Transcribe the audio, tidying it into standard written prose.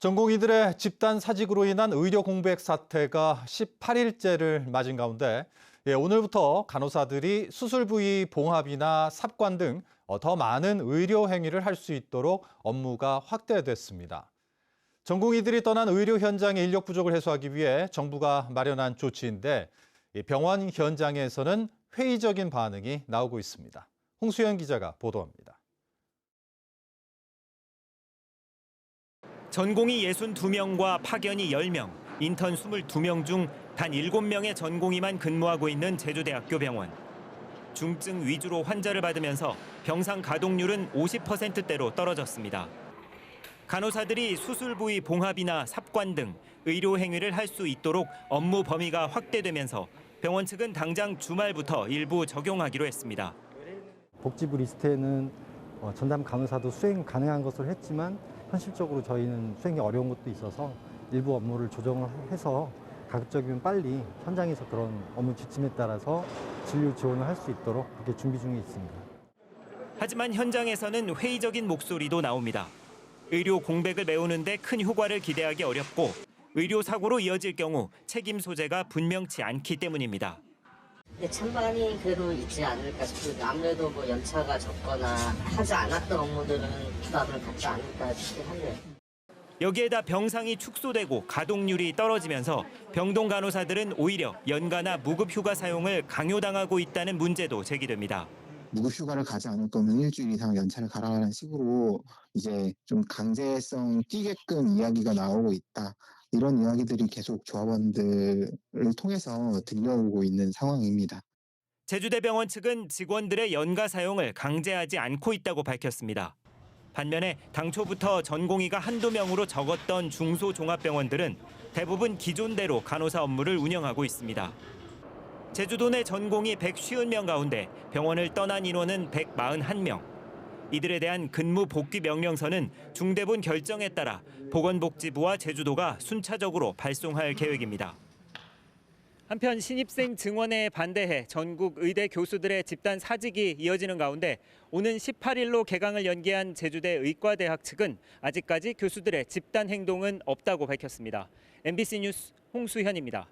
전공의들의 집단 사직으로 인한 의료 공백 사태가 18일째를 맞은 가운데 오늘부터 간호사들이 수술 부위 봉합이나 삽관 등 더 많은 의료 행위를 할 수 있도록 업무가 확대됐습니다. 전공의들이 떠난 의료 현장의 인력 부족을 해소하기 위해 정부가 마련한 조치인데 병원 현장에서는 회의적인 반응이 나오고 있습니다. 홍수연 기자가 보도합니다. 전공의 62명과 파견이 10명, 인턴 22명 중 단 7명의 전공의만 근무하고 있는 제주대학교 병원. 중증 위주로 환자를 받으면서 병상 가동률은 50%대로 떨어졌습니다. 간호사들이 수술 부위 봉합이나 삽관 등 의료 행위를 할 수 있도록 업무 범위가 확대되면서 병원 측은 당장 주말부터 일부 적용하기로 했습니다. 복지부 리스트에는 전담 간호사도 수행 가능한 것으로 했지만 현실적으로 저희는 수행이 어려운 것도 있어서 일부 업무를 조정을 해서 가급적이면 빨리 현장에서 그런 업무 지침에 따라서 진료 지원을 할 수 있도록 그렇게 준비 중에 있습니다. 하지만 현장에서는 회의적인 목소리도 나옵니다. 의료 공백을 메우는 데 큰 효과를 기대하기 어렵고 의료 사고로 이어질 경우 책임 소재가 분명치 않기 때문입니다. 찬반이 그래도 있지 않을까 싶습니다. 아무래도 연차가 적거나 하지 않았던 업무들은 부담을 갖지 않을까 싶긴 한데요. 여기에다 병상이 축소되고 가동률이 떨어지면서 병동 간호사들은 오히려 연가나 무급휴가 사용을 강요당하고 있다는 문제도 제기됩니다. 무급휴가를 가지 않을 거면 일주일 이상 연차를 가라는 식으로 이제 좀 강제성 띄게끔 이야기가 나오고 있다. 이런 이야기들이 계속 조합원들을 통해서 들려오고 있는 상황입니다. 제주대병원 측은 직원들의 연가 사용을 강제하지 않고 있다고 밝혔습니다. 반면에 당초부터 전공의가 한두 명으로 적었던 중소종합병원들은 대부분 기존대로 간호사 업무를 운영하고 있습니다. 제주도 내 전공의 150명 가운데 병원을 떠난 인원은 141명. 이들에 대한 근무 복귀 명령서는 중대본 결정에 따라 보건복지부와 제주도가 순차적으로 발송할 계획입니다. 한편 신입생 증원에 반대해 전국 의대 교수들의 집단 사직이 이어지는 가운데 오는 18일로 개강을 연기한 제주대 의과대학 측은 아직까지 교수들의 집단 행동은 없다고 밝혔습니다. MBC 뉴스 홍수현입니다.